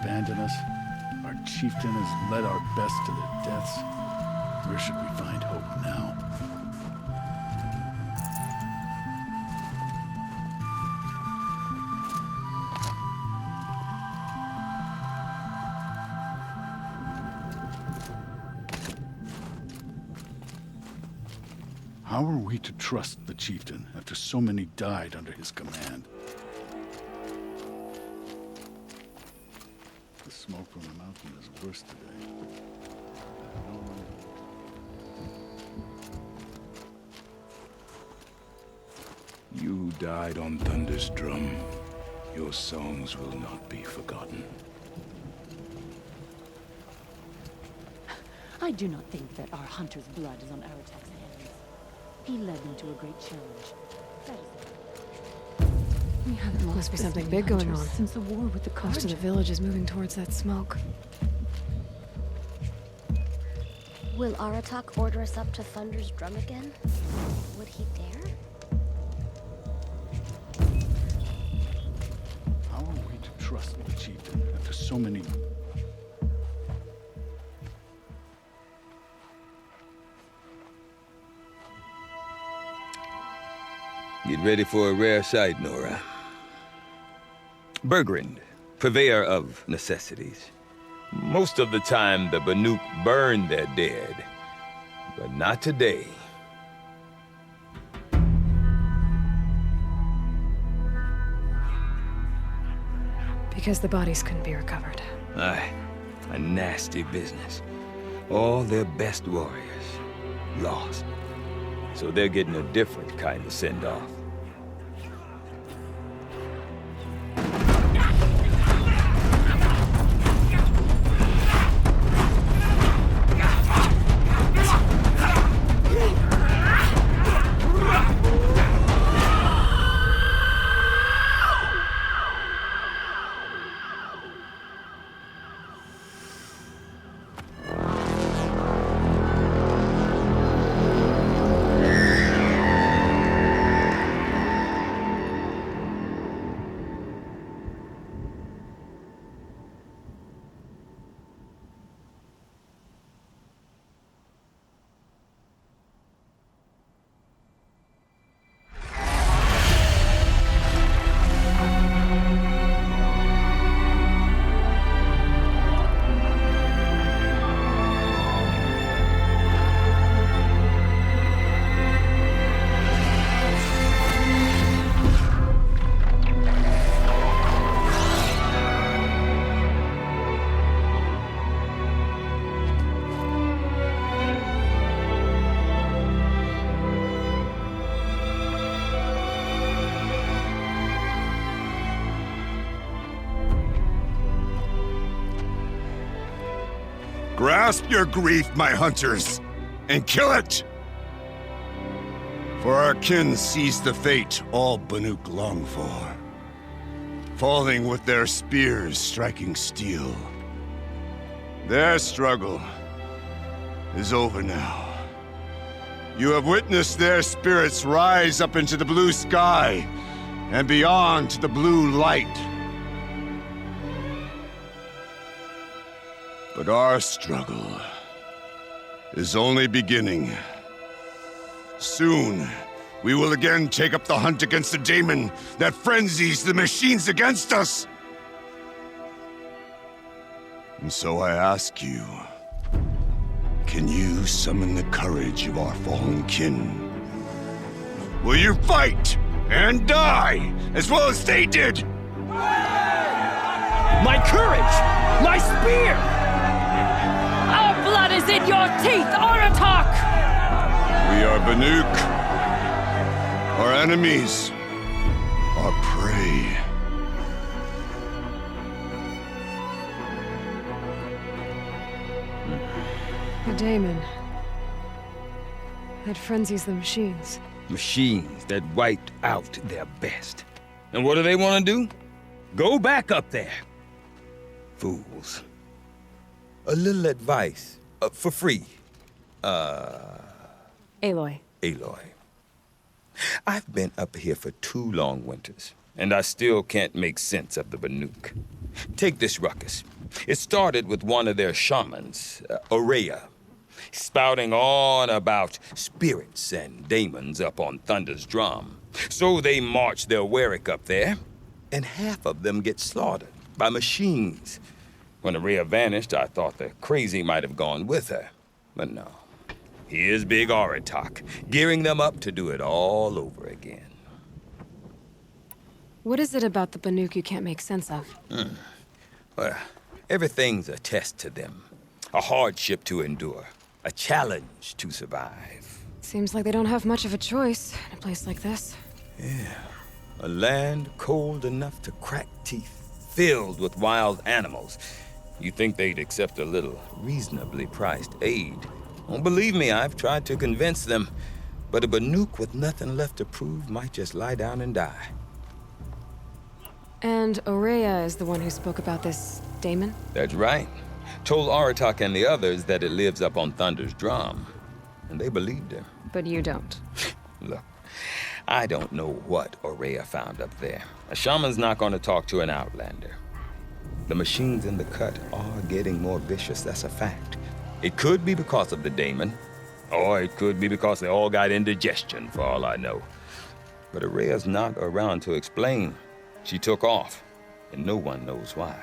abandon us? Our chieftain has led our best to their deaths. Where should we find hope now? How are we to trust the chieftain after so many died under his command? The smoke from the mountain is worse today. You who died on Thunder's drum, your songs will not be forgotten. I do not think that our hunter's blood is on Aratak's hands. He led them to a great challenge. That is it. We haven't lost Must be this something many big going hunters on. since the war with the Most of the Carja. village is moving towards that smoke. Will Aratak order us up to Thunder's drum again? Would he dare? How are we to trust the chieftain after so many... Get ready for a rare sight, Nora. Bergrand, purveyor of necessities. Most of the time, the Banuk burn their dead, but not today. Because the bodies couldn't be recovered. Aye, a nasty business. All their best warriors lost. So they're getting a different kind of send-off. Grasp your grief, my hunters, and kill it! For our kin sees the fate all Banuk long for. Falling with their spears striking steel. Their struggle is over now. You have witnessed their spirits rise up into the blue sky and beyond to the blue light. But our struggle is only beginning. Soon, we will again take up the hunt against the daemon that frenzies the machines against us. And so I ask you, can you summon the courage of our fallen kin? Will you fight and die as well as they did? My courage! My spear! Our blood is in your teeth, Aratak! We are Banuk. Our enemies are prey. The daemon. That frenzies the machines. Machines that wiped out their best. And what do they want to do? Go back up there. Fools. A little advice, for free. Aloy. Aloy. I've been up here for 2 long winters, and I still can't make sense of the Banuk. Take this ruckus, It started with one of their shamans, Aurea, spouting on about spirits and demons up on Thunder's drum. So they march their Warwick up there, and half of them get slaughtered by machines. When Aurea vanished, I thought the crazy might have gone with her. But no. Here's Big Aratak, gearing them up to do it all over again. What is it about the Banuk you can't make sense of? Well, everything's a test to them. A hardship to endure. A challenge to survive. Seems like they don't have much of a choice in a place like this. Yeah. A land cold enough to crack teeth, filled with wild animals. You'd think they'd accept a little reasonably priced aid. Well, believe me, I've tried to convince them, but a Banuk with nothing left to prove might just lie down and die. And Aurea is the one who spoke about this daemon? That's right. Told Aratak and the others that it lives up on Thunder's drum. And they believed him. But you don't. Look, I don't know what Aurea found up there. A shaman's not going to talk to an outlander. The machines in the cut are getting more vicious, that's a fact. It could be because of the daemon, or it could be because they all got indigestion, for all I know. But Aurea's not around to explain. She took off, and no one knows why.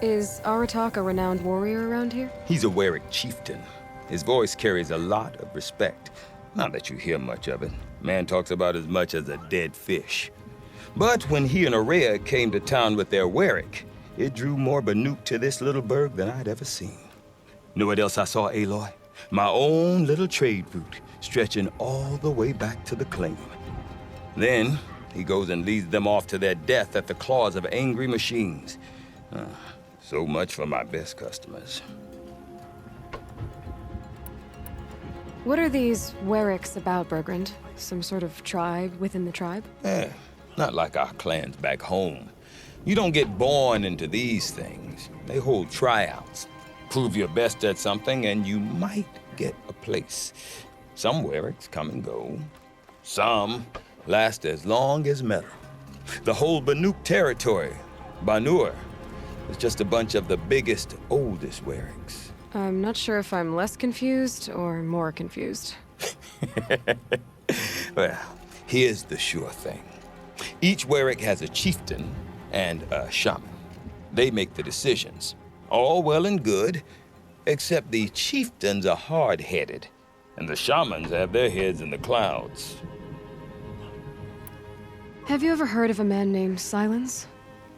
Is Aratak a renowned warrior around here? He's a Warwick chieftain. His voice carries a lot of respect. Not that you hear much of it. Man talks about as much as a dead fish. But when he and Aurea came to town with their Warwick, it drew more Banuk to this little burg than I'd ever seen. Know what else I saw, Aloy? My own little trade route, stretching all the way back to the claim. Then, he goes and leads them off to their death at the claws of angry machines. So much for my best customers. What are these Warwicks about, Bergrand? Some sort of tribe within the tribe? Not like our clans back home. You don't get born into these things. They hold tryouts. Prove your best at something and you might get a place. Some Warwicks come and go. Some last as long as metal. The whole Banuk territory, Banur, is just a bunch of the biggest, oldest Warwicks. I'm not sure if I'm less confused or more confused. Well, here's the sure thing. Each Warwick has a chieftain and a shaman. They make the decisions. All well and good, except the chieftains are hard-headed, and the shamans have their heads in the clouds. Have you ever heard of a man named Silence?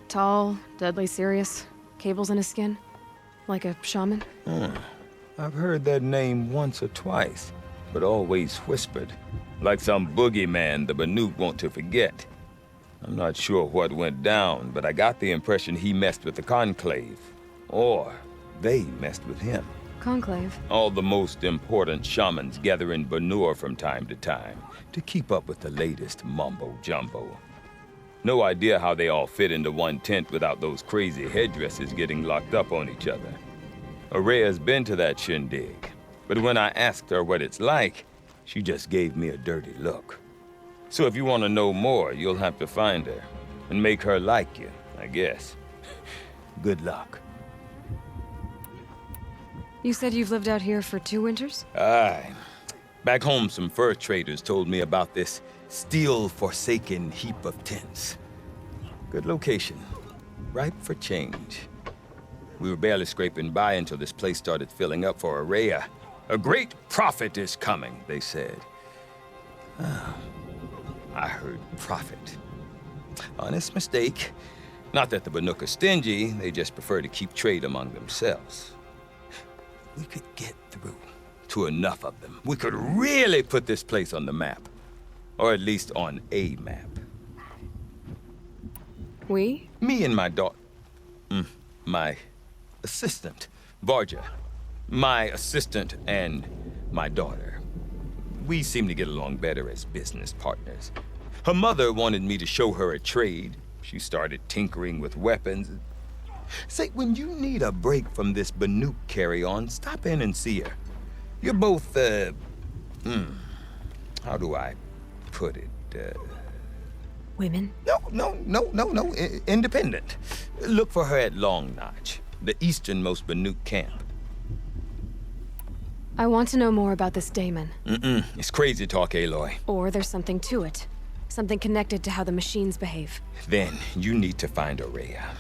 Tall, deadly serious, cables in his skin? Like a shaman? I've heard that name once or twice, but always whispered. Like some boogeyman the Banuk want to forget. I'm not sure what went down, but I got the impression he messed with the Conclave. Or they messed with him. Conclave? All the most important shamans gather in Banur from time to time to keep up with the latest mumbo-jumbo. No idea how they all fit into one tent without those crazy headdresses getting locked up on each other. Aurea's been to that shindig, but when I asked her what it's like, she just gave me a dirty look. So if you want to know more, you'll have to find her and make her like you, I guess. Good luck. You said you've lived out here for 2 winters? Aye. Back home, some fur traders told me about this steel-forsaken heap of tents. Good location. Ripe for change. We were barely scraping by until this place started filling up for Aurea. A great prophet is coming, they said. I heard prophet. Honest mistake. Not that the Banuk are stingy, they just prefer to keep trade among themselves. We could get through to enough of them. We could really put this place on the map. Or at least on a map. We? Me and my daughter. My assistant, Varja. My assistant and my daughter. We seem to get along better as business partners. Her mother wanted me to show her a trade. She started tinkering with weapons. Say, when you need a break from this Banuk carry-on, stop in and see her. You're both, how do I put it? Women? No. Independent. Look for her at Long Notch, the easternmost Banuk camp. I want to know more about this Damon. It's crazy talk, Aloy. Or there's something to it. Something connected to how the machines behave. Then you need to find Aurea.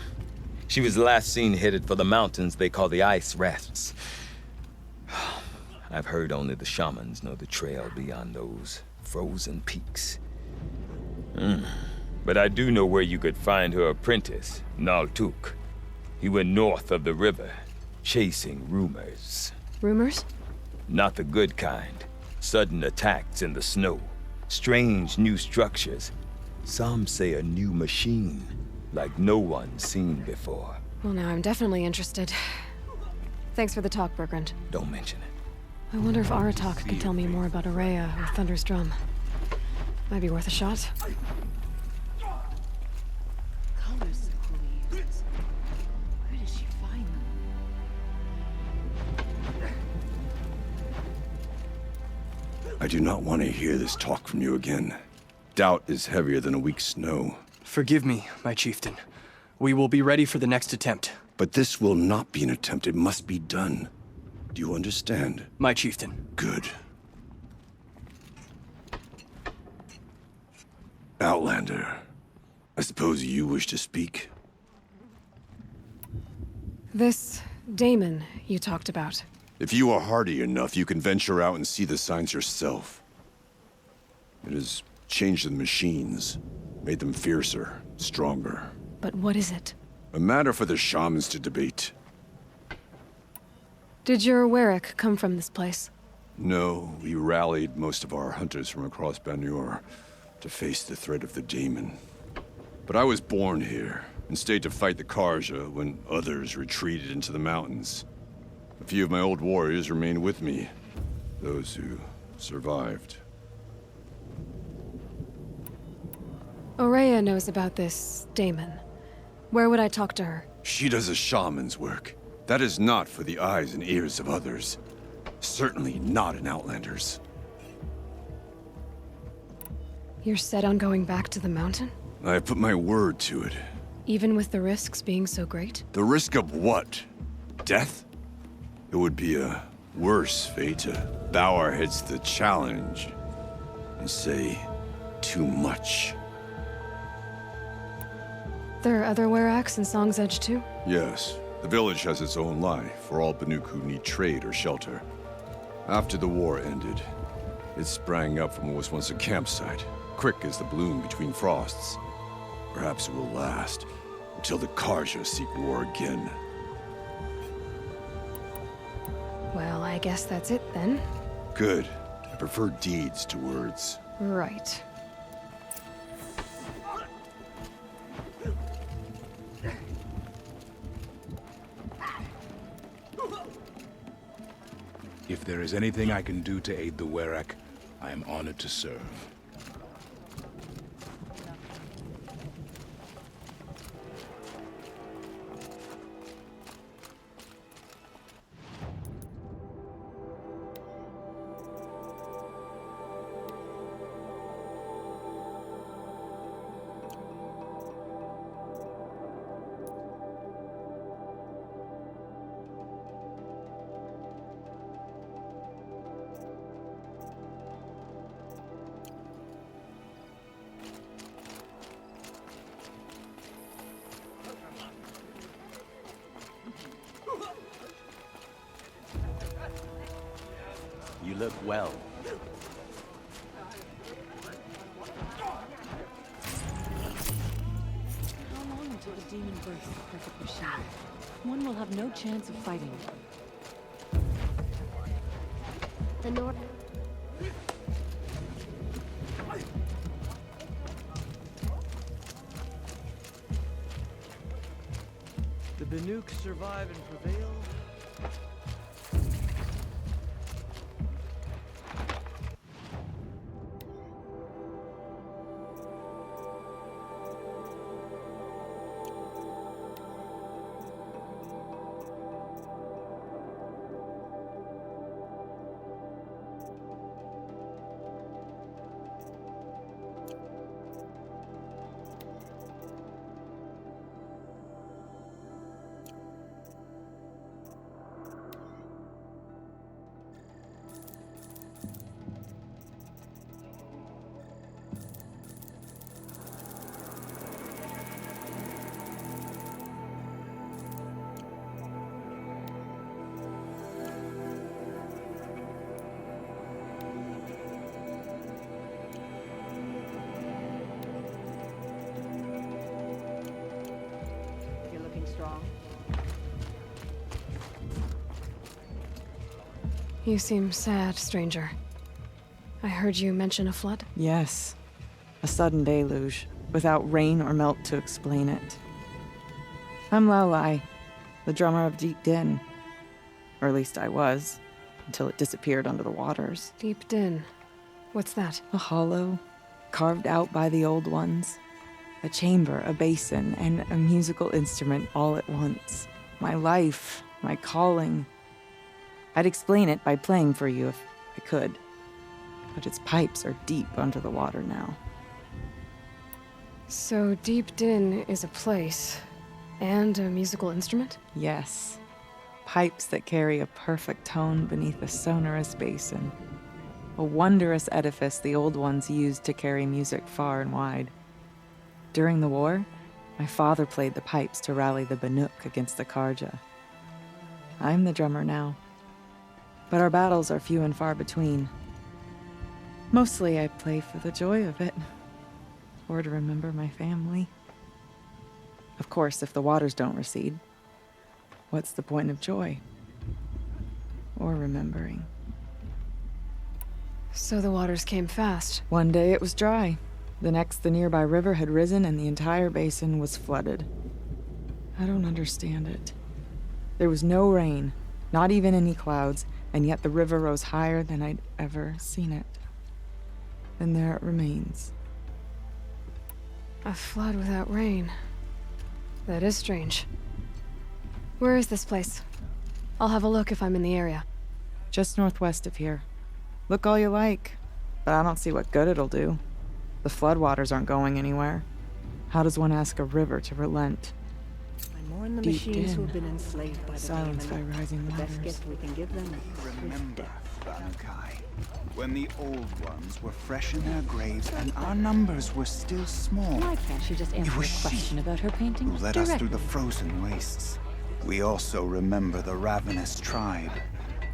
She was last seen headed for the mountains they call the Ice Rafts. I've heard only the shamans know the trail beyond those frozen peaks. But I do know where you could find her apprentice, Naltuk. He went north of the river, chasing rumors. Rumors? Not the good kind. Sudden attacks in the snow. Strange new structures. Some say a new machine, like no one's seen before. Well, now I'm definitely interested. Thanks for the talk, Bergrand. Don't mention it. I wonder if Aratak could tell me more about Aurea or Thunder's Drum. Might be worth a shot. Colors, please. Where does she find them? I do not want to hear this talk from you again. Doubt is heavier than a week's snow. Forgive me, my chieftain. We will be ready for the next attempt. But this will not be an attempt. It must be done. Do you understand? My chieftain. Good. Outlander, I suppose you wish to speak? This Damon you talked about. If you are hardy enough, you can venture out and see the signs yourself. It has changed the machines, made them fiercer, stronger. But what is it? A matter for the shamans to debate. Did your Warwick come from this place? No, we rallied most of our hunters from across Banur to face the threat of the Daemon. But I was born here, and stayed to fight the Karja when others retreated into the mountains. A few of my old warriors remained with me, those who survived. Aurea knows about this Damon. Where would I talk to her? She does a shaman's work. That is not for the eyes and ears of others. Certainly not an Outlander's. You're set on going back to the mountain? I have put my word to it. Even with the risks being so great? The risk of what? Death? It would be a worse fate to bow our heads to the challenge and say too much. There are other Weraks in Song's Edge too? Yes, the village has its own life for all Banuk who need trade or shelter. After the war ended, it sprang up from what was once a campsite, quick as the bloom between frosts. Perhaps it will last until the Karja seek war again. Well, I guess that's it then. Good. I prefer deeds to words. Right. If there is anything I can do to aid the Werak, I am honored to serve. You look well. How long until the demon births the perfect machine? One will have no chance of fighting it. The North. The Banuk survive and prevail. strong. You seem sad, stranger. I heard you mention a flood. Yes. A sudden deluge, without rain or melt to explain it. I'm Laolai, the drummer of Deep Din. Or at least I was, until it disappeared under the waters. Deep Din. What's that? A hollow, carved out by the old ones. A chamber, a basin, and a musical instrument all at once. My life, my calling. I'd explain it by playing for you if I could. But its pipes are deep under the water now. So Deep Din is a place, and a musical instrument? Yes. Pipes that carry a perfect tone beneath a sonorous basin. A wondrous edifice the old ones used to carry music far and wide. During the war, my father played the pipes to rally the Banuk against the Karja. I'm the drummer now. But our battles are few and far between. Mostly I play for the joy of it, or to remember my family. Of course, if the waters don't recede, what's the point of joy? Or remembering? So the waters came fast. One day it was dry. The next, the nearby river had risen and the entire basin was flooded. I don't understand it. There was no rain, not even any clouds, and yet the river rose higher than I'd ever seen it. And there it remains. A flood without rain. That is strange. Where is this place? I'll have a look if I'm in the area. Just northwest of here. Look all you like, but I don't see what good it'll do. The floodwaters aren't going anywhere. How does one ask a river to relent? I mourn the Deep machines Din. who've been enslaved by the Silenced by demon. rising The best waters. gift we can give them is swift Remember, death. Banukai, when the old ones were fresh in their graves and our numbers were still small. Why can't she just answer was a she question about her painting who led us through the directly? frozen wastes. We also remember the ravenous tribe,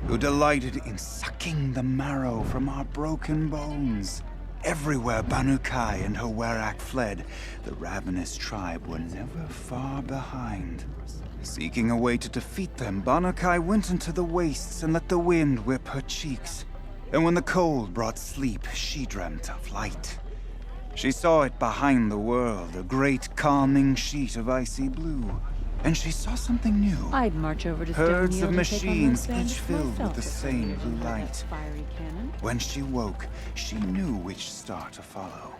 who delighted in sucking the marrow from our broken bones. Everywhere Banukai and her Werak fled, the ravenous tribe were never far behind. Seeking a way to defeat them, Banukai went into the wastes and let the wind whip her cheeks. And when the cold brought sleep, she dreamt of light. She saw it behind the world, a great calming sheet of icy blue. And she saw something new. I'd march over to Herds Stonehill of to take on machines, those bandits each filled with myself the if same they blue didn't have that light. Fiery cannon. When she woke, she knew which star to follow.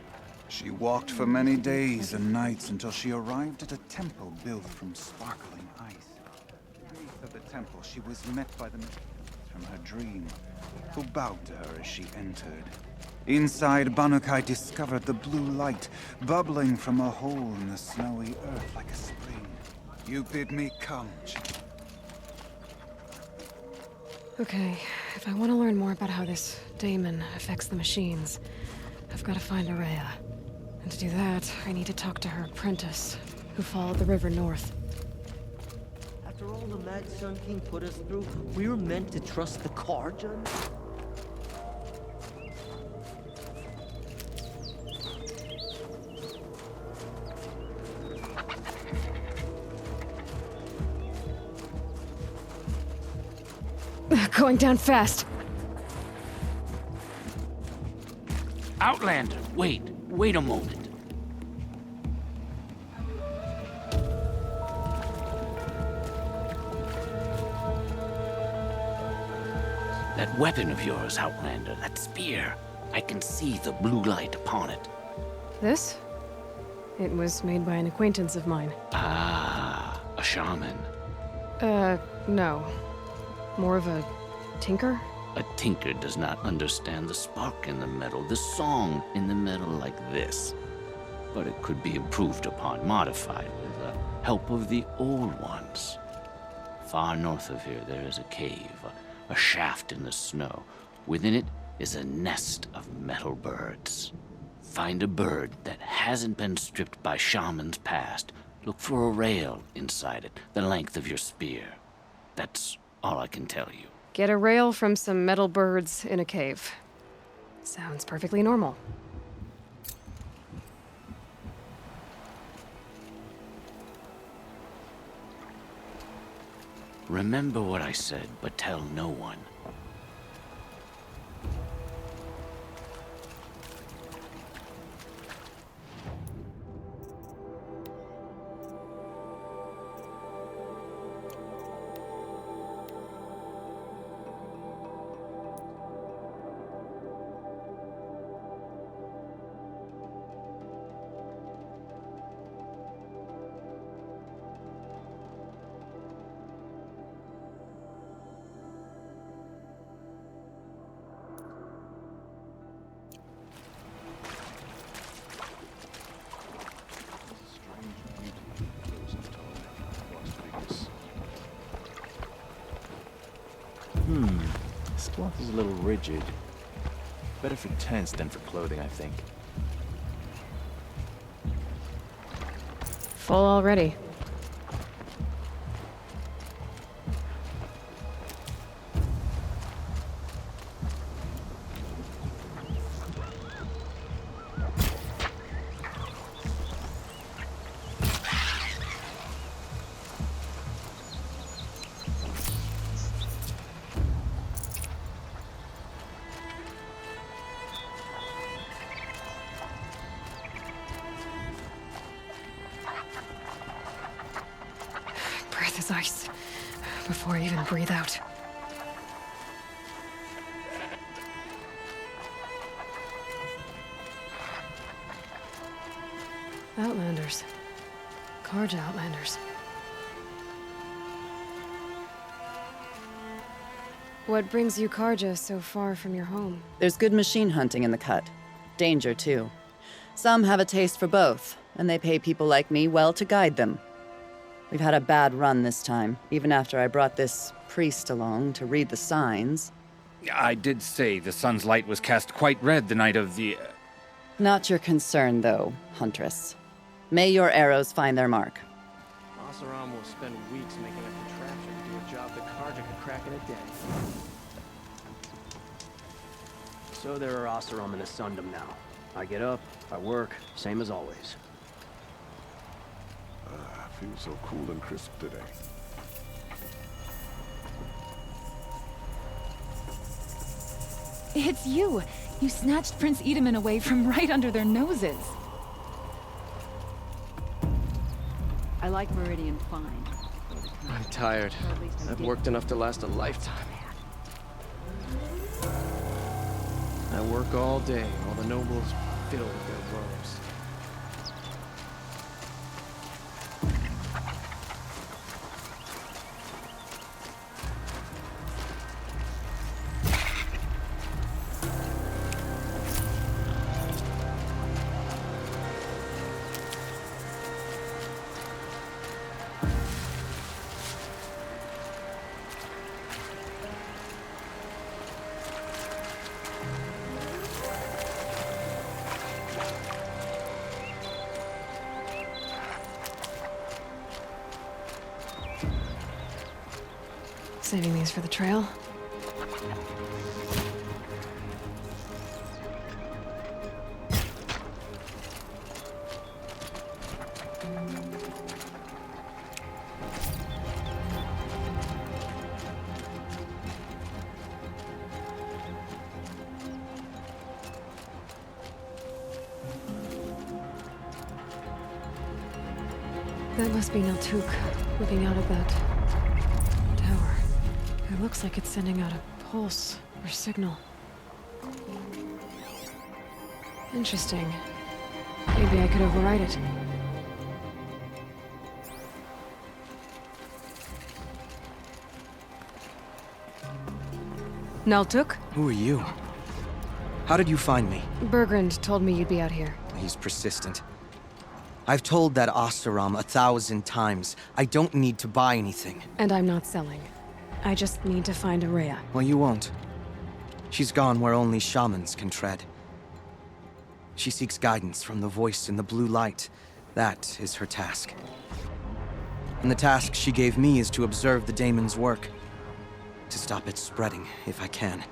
She walked for many days and nights until she arrived at a temple built from sparkling ice. At the base of the temple, she was met by the machines from her dream, who bowed to her as she entered. Inside, Banukai discovered the blue light bubbling from a hole in the snowy earth like a spring. You bid me come. Okay, if I want to learn more about how this daemon affects the machines, I've got to find Araya. And to do that, I need to talk to her apprentice, who followed the river north. After all the Mad Sun King put us through, we were meant to trust the Karjan? Going down fast. Outlander, wait a moment. That weapon of yours, Outlander, that spear, I can see the blue light upon it. This? It was made by an acquaintance of mine. Ah, a shaman. No. More of a tinker? A tinker does not understand the spark in the metal, the song in the metal like this. But it could be improved upon, modified with the help of the old ones. Far north of here there is a cave, a shaft in the snow. Within it is a nest of metal birds. Find a bird that hasn't been stripped by shamans past. Look for a rail inside it, the length of your spear. That's all I can tell you. Get a rail from some metal birds in a cave. Sounds perfectly normal. Remember what I said, but tell no one. This cloth is a little rigid. Better for tents than for clothing, I think. Full already. Breath is ice. Before I even breathe out. Outlanders. Carja Outlanders. What brings you Carja so far from your home? There's good machine hunting in the cut. Danger, too. Some have a taste for both, and they pay people like me well to guide them. We've had a bad run this time, even after I brought this priest along to read the signs. I did say the sun's light was cast quite red the night of the... Not your concern, though, Huntress. May your arrows find their mark. Oseram will spend weeks making a contraption to do a job that Carja could crack in a day. So there are Oseram in Asundum now. I get up, I work, same as always. I feel so cool and crisp today. It's you! You snatched Prince Edaman away from right under their noses. I like Meridian fine. I'm tired. I've worked enough to last a lifetime. I work all day while the nobles fiddle with their robes. Saving these for the trail. That must be Naltuk, looking out at that tower. It looks like it's sending out a pulse or signal. Interesting. Maybe I could override it. Naltuk? Who are you? How did you find me? Bergrand told me you'd be out here. He's persistent. I've told that Oseram 1,000 times. I don't need to buy anything. And I'm not selling. I just need to find Araya. Well, you won't. She's gone where only shamans can tread. She seeks guidance from the voice in the blue light. That is her task. And the task she gave me is to observe the daemon's work. To stop it spreading, if I can.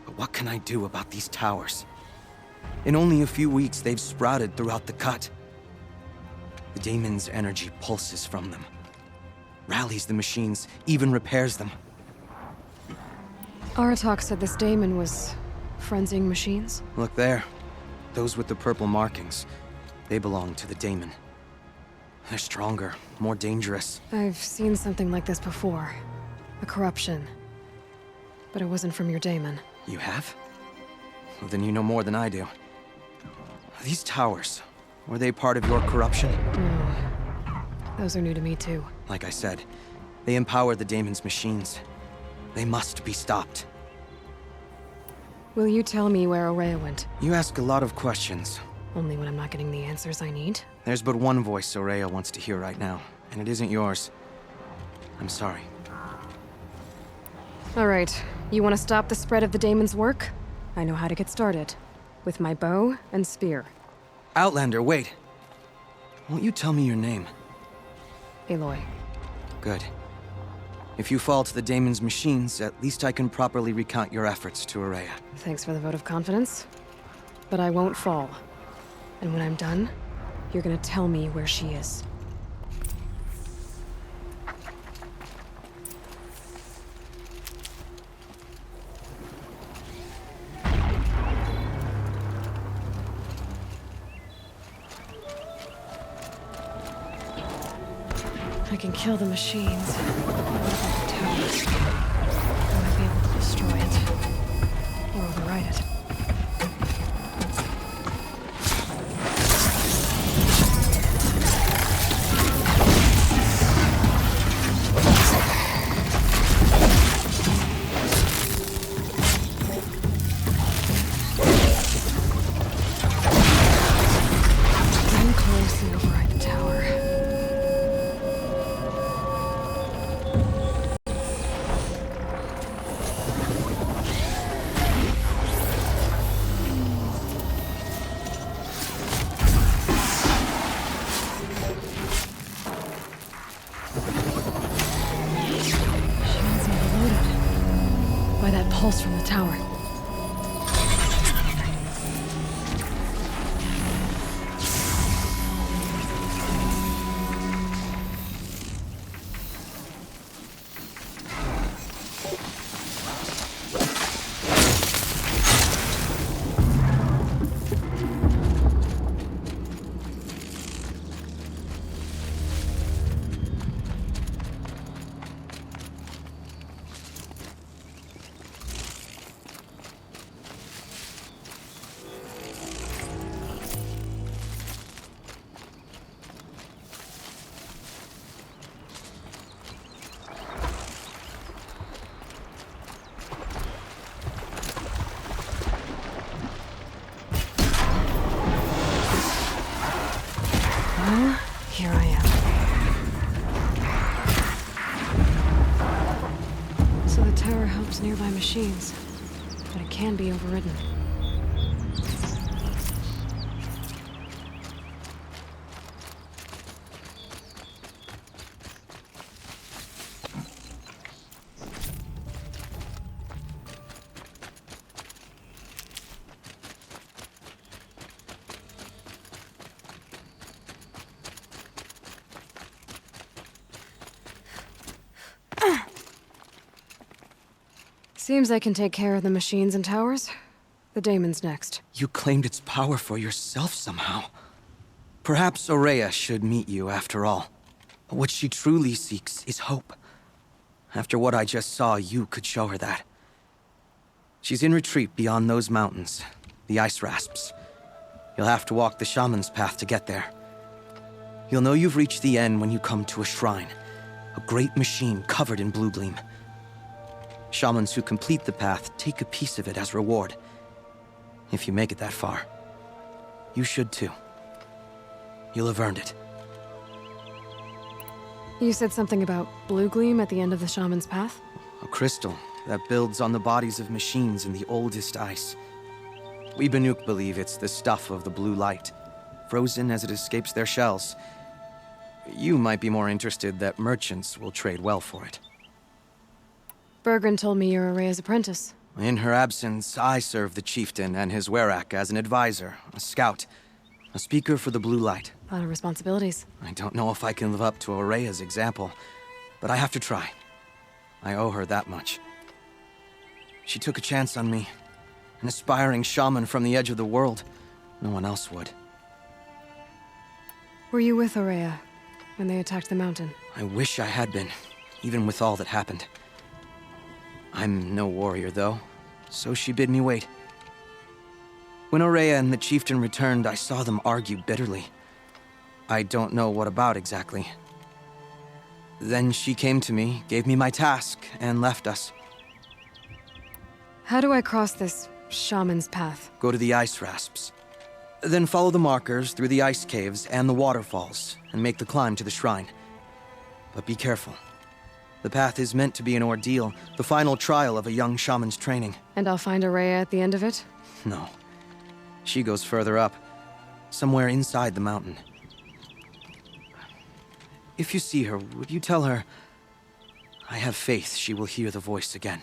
But what can I do about these towers? In only a few weeks, they've sprouted throughout the cut. The daemon's energy pulses from them. rallies the machines, even repairs them. Aratak said this daemon was frenzying machines? Look there. Those with the purple markings. They belong to the daemon. They're stronger, more dangerous. I've seen something like this before. A corruption. But it wasn't from your daemon. You have? Well, then you know more than I do. These towers, were they part of your corruption? No. Those are new to me too. Like I said, they empower the daemon's machines. They must be stopped. Will you tell me where Ourea went? You ask a lot of questions. Only when I'm not getting the answers I need? There's but one voice Ourea wants to hear right now, and it isn't yours. I'm sorry. Alright, you want to stop the spread of the daemon's work? I know how to get started. With my bow and spear. Outlander, wait. Won't you tell me your name? Aloy. Good. If you fall to the daemon's machines, at least I can properly recount your efforts to Ourea. Thanks for the vote of confidence. But I won't fall. And when I'm done, you're gonna tell me where she is. I can kill the machines. What about the towers? I might be able to destroy it. Or override it. Getting close and override the tower. Pulse from the tower. Here I am. So the tower helps nearby machines, but it can be overridden. Seems I can take care of the machines and towers. The daemon's next. You claimed its power for yourself somehow. Perhaps Ourea should meet you after all. What she truly seeks is hope. After what I just saw, you could show her that. She's in retreat beyond those mountains, the ice rasps. You'll have to walk the shaman's path to get there. You'll know you've reached the end when you come to a shrine. A great machine covered in blue gleam. Shamans who complete the path take a piece of it as reward. If you make it that far, you should too. You'll have earned it. You said something about blue gleam at the end of the shaman's path? A crystal that builds on the bodies of machines in the oldest ice. We Banuk believe it's the stuff of the blue light, frozen as it escapes their shells. You might be more interested that merchants will trade well for it. Bergren told me you're Ourea's apprentice. In her absence, I serve the chieftain and his werak as an advisor, a scout, a speaker for the blue light. A lot of responsibilities. I don't know if I can live up to Ourea's example, but I have to try. I owe her that much. She took a chance on me. An aspiring shaman from the edge of the world. No one else would. Were you with Ourea when they attacked the mountain? I wish I had been, even with all that happened. I'm no warrior, though, so she bid me wait. When Ourea and the chieftain returned, I saw them argue bitterly. I don't know what about exactly. Then she came to me, gave me my task, and left us. How do I cross this shaman's path? Go to the ice rasps. Then follow the markers through the ice caves and the waterfalls, and make the climb to the shrine. But be careful. The path is meant to be an ordeal, the final trial of a young shaman's training. And I'll find Ourea at the end of it? No. She goes further up, somewhere inside the mountain. If you see her, would you tell her, I have faith she will hear the voice again.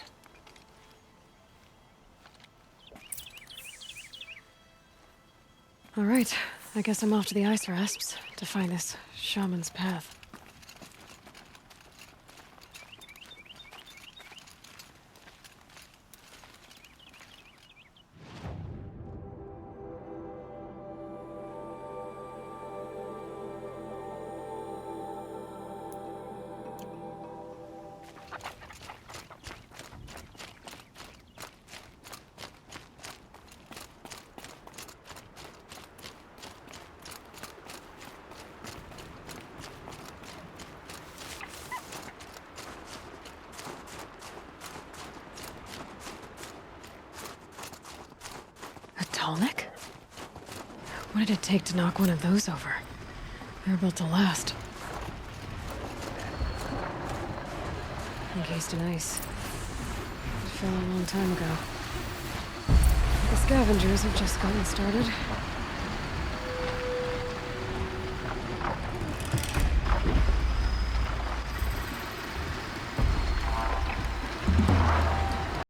All right, I guess I'm off to the ice rasps to find this shaman's path. Tallneck? What did it take to knock one of those over? They're built to last. Encased in ice. It fell a long time ago. The scavengers have just gotten started.